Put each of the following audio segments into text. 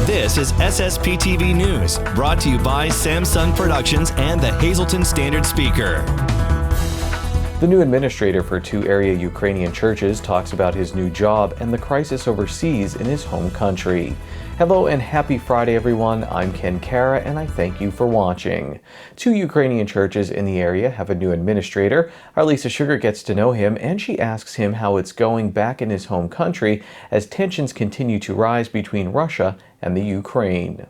This is SSPTV News, brought to you by Samsung Productions and the Hazleton Standard Speaker. The new administrator for 2 area Ukrainian churches talks about his new job and the crisis overseas in his home country. Hello and happy Friday, everyone. I'm Ken Kara, and I thank you for watching. 2 Ukrainian churches in the area have a new administrator. Our Lisa Sugar gets to know him, and she asks him how it's going back in his home country as tensions continue to rise between Russia and the Ukraine.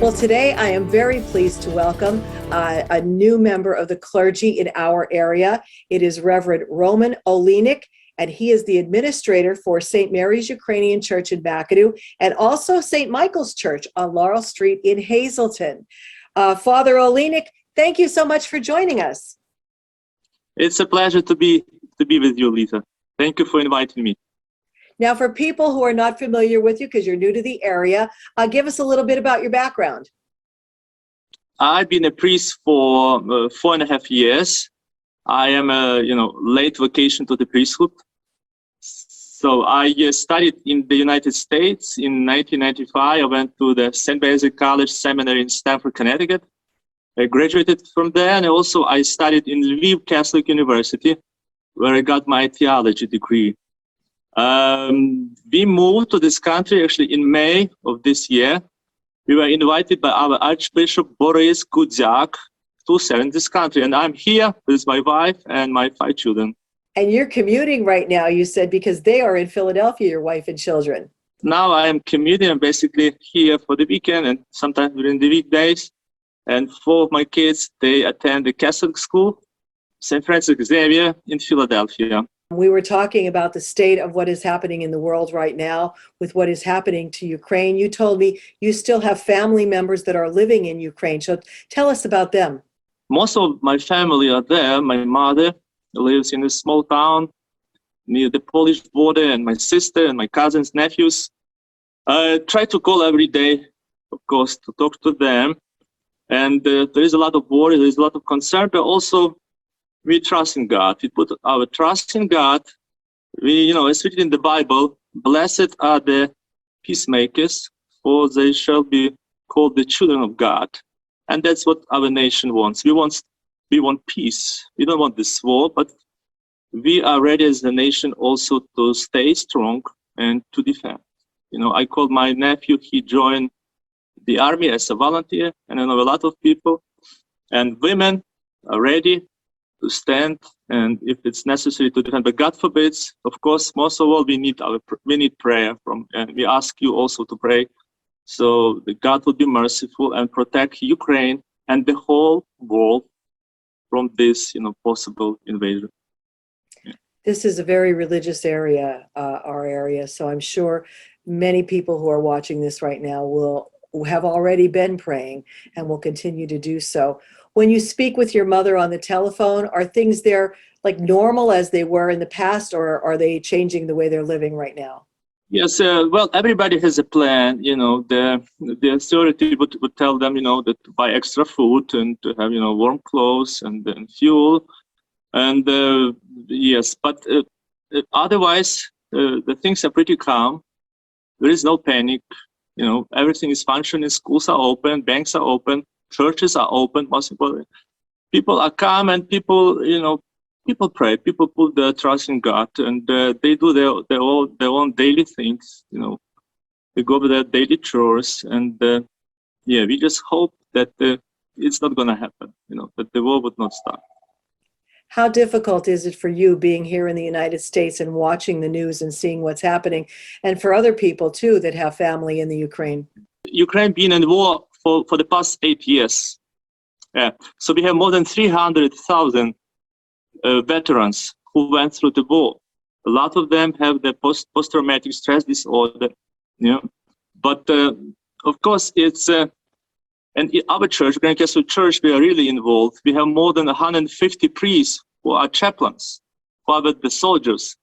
Well, today I am very pleased to welcome a new member of the clergy in our area. It is Reverend Roman Olenik, and he is the administrator for St. Mary's Ukrainian Church in McAdoo and also St. Michael's Church on Laurel Street in Hazleton. Father Olenik, thank you so much for joining us. It's a pleasure to be with you, Lisa. Thank you for inviting me. Now, for people who are not familiar with you, because you're new to the area, give us a little bit about your background. I've been a priest for 4.5 years. I am a late vocation to the priesthood. So I studied in the United States in 1995. I went to the St. Basil College Seminary in Stamford, Connecticut. I graduated from there, and also I studied in Lviv Catholic University, where I got my theology degree. We moved to this country actually in May of this year. We were invited by our Archbishop Boris Gudziak to serve in this country, and I'm here with my wife and my 5 children. And you're commuting right now, you said, because they are in Philadelphia, your wife and children. Now I am commuting. I'm basically here for the weekend and sometimes during the weekdays. And 4 of my kids, they attend the Catholic school, St. Francis Xavier in Philadelphia. We were talking about the state of what is happening in the world right now with what is happening to Ukraine. You told me you still have family members that are living in Ukraine. So tell us about them. Most of my family are there. My mother lives in a small town near the Polish border, and my sister and my cousins, nephews. I try to call every day, of course, to talk to them. And there is a lot of worry, there is a lot of concern, but also we trust in God. We put our trust in God. It's written in the Bible, blessed are the peacemakers, for they shall be called the children of God. And that's what our nation wants. We want peace. We don't want this war, but we are ready as a nation also to stay strong and to defend. I called my nephew, he joined the army as a volunteer, and I know a lot of people, and women are ready to stand, and if it's necessary to defend. But God forbids, of course, most of all, we need prayer and we ask you also to pray, so that God will be merciful and protect Ukraine and the whole world from this, possible invasion. Yeah. This is a very religious area, our area. So I'm sure many people who are watching this right now will have already been praying and will continue to do so. When you speak with your mother on the telephone, are things there like normal as they were in the past, or are they changing the way they're living right now? Yes, well, everybody has a plan. The authority would tell them, that to buy extra food and to have, warm clothes and fuel. And yes, but otherwise, the things are pretty calm. There is no panic. Everything is functioning. Schools are open, banks are open, churches are open. Most importantly, people are calm, and people pray. People put their trust in God, and they do their own daily things. They go with their daily chores, and we just hope that it's not going to happen. That the war would not start. How difficult is it for you being here in the United States and watching the news and seeing what's happening, and for other people too that have family in the Ukraine? Ukraine been in war for the past 8 years. Yeah. So we have more than 300,000 veterans who went through the war. A lot of them have the post-traumatic stress disorder. But of course, it's and in our church, Grand Catholic Church, we are really involved. We have more than 150 priests who are chaplains, who are with the soldiers.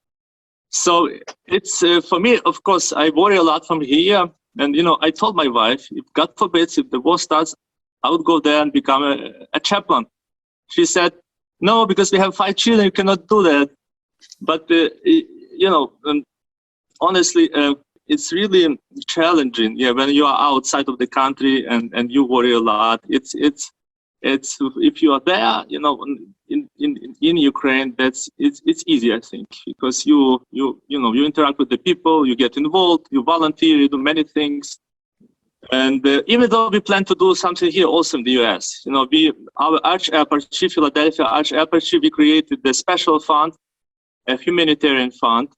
So it's for me, of course, I worry a lot from here. And I told my wife, if God forbids, if the war starts, I would go there and become a chaplain. She said, No, because we have 5 children, you cannot do that. But, honestly, it's really challenging. Yeah, when you are outside of the country and you worry a lot. It's if you are there, in Ukraine, it's easy, I think, because you interact with the people, you get involved, you volunteer, you do many things. And even though we plan to do something here also in the U.S., our Archieparchy, Philadelphia Archieparchy, we created the special fund, a humanitarian fund.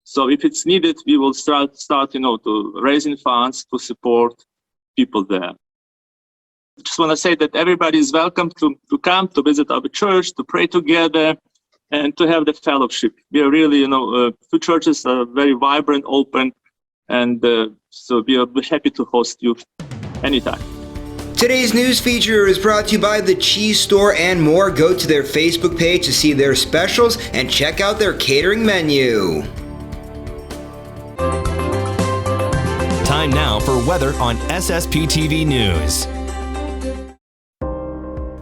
So if it's needed, we will start, to raising funds to support people there. I just want to say that everybody is welcome to come to visit our church, to pray together, and to have the fellowship. We are really, two churches are very vibrant, open, and so we are happy to host you anytime. Today's news feature is brought to you by The Cheese Store and more. Go to their Facebook page to see their specials and check out their catering menu. Time now for weather on SSPTV News.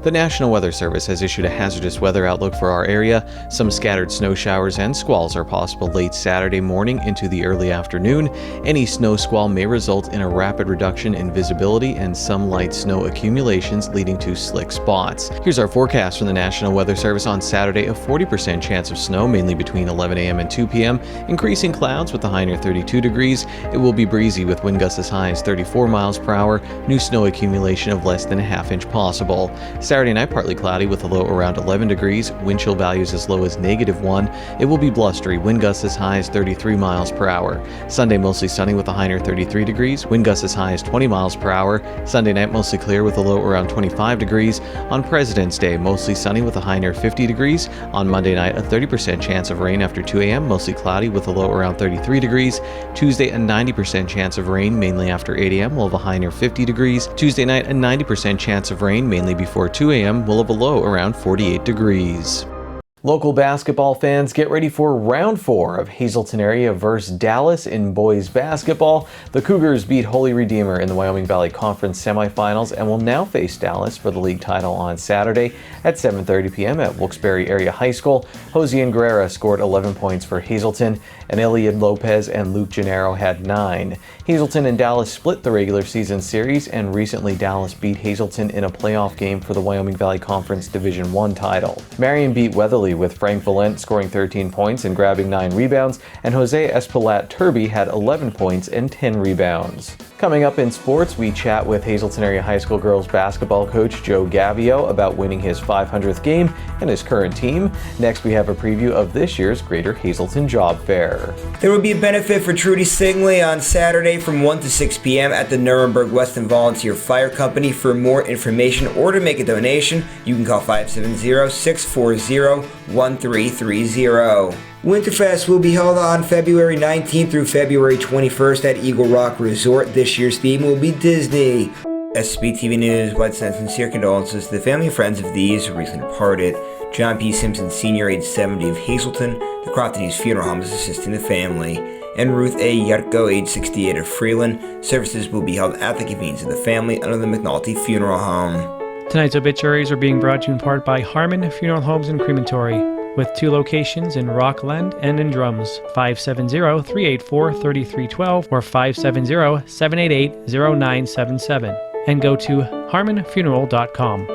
The National Weather Service has issued a hazardous weather outlook for our area. Some scattered snow showers and squalls are possible late Saturday morning into the early afternoon. Any snow squall may result in a rapid reduction in visibility and some light snow accumulations leading to slick spots. Here's our forecast from the National Weather Service on Saturday: a 40% chance of snow, mainly between 11 a.m. and 2 p.m. Increasing clouds with a high near 32 degrees. It will be breezy with wind gusts as high as 34 miles per hour. New snow accumulation of less than a half inch possible. Saturday night, partly cloudy with a low around 11 degrees, wind chill values as low as -1. It will be blustery, wind gusts as high as 33 miles per hour. Sunday, mostly sunny with a high near 33 degrees, wind gusts as high as 20 miles per hour. Sunday night, mostly clear with a low around 25 degrees. On President's Day, mostly sunny with a high near 50 degrees. On Monday night, a 30% chance of rain after 2 a.m., mostly cloudy with a low around 33 degrees. Tuesday, a 90% chance of rain, mainly after 8 a.m., will have a high near 50 degrees. Tuesday night, a 90% chance of rain, mainly before 2 a.m., will have a low around 48 degrees. Local basketball fans, get ready for round 4 of Hazleton area versus Dallas in boys basketball. The Cougars beat Holy Redeemer in the Wyoming Valley Conference semifinals and will now face Dallas for the league title on Saturday at 7:30 p.m. at Wilkes-Barre Area High School. Josian Guerrera scored 11 points for Hazleton, and Eliad Lopez and Luke Gennaro had 9. Hazleton and Dallas split the regular season series, and recently Dallas beat Hazleton in a playoff game for the Wyoming Valley Conference Division I title. Marion beat Weatherly with Frank Valent scoring 13 points and grabbing 9 rebounds, and Jose Espaillat Turby had 11 points and 10 rebounds. Coming up in sports, we chat with Hazleton Area High School girls basketball coach Joe Gavio about winning his 500th game and his current team. Next, we have a preview of this year's Greater Hazleton Job Fair. There will be a benefit for Trudy Singley on Saturday from 1 to 6 p.m. at the Nuremberg Weston Volunteer Fire Company. For more information or to make a donation, you can call 570-640-1330. Winterfest will be held on February 19th through February 21st at Eagle Rock Resort. This year's theme will be Disney. SSPTV News would send sincere condolences to the family and friends of these who recently departed. John P. Simpson Sr., age 70, of Hazleton, the Croftonese Funeral Home is assisting the family. And Ruth A. Yarko, age 68, of Freeland. Services will be held at the convenience of the family under the McNulty Funeral Home. Tonight's obituaries are being brought to you in part by Harmon Funeral Homes and Crematory, with 2 locations in Rockland and in Drums, 570-384-3312 or 570-788-0977, and go to harmonfuneral.com.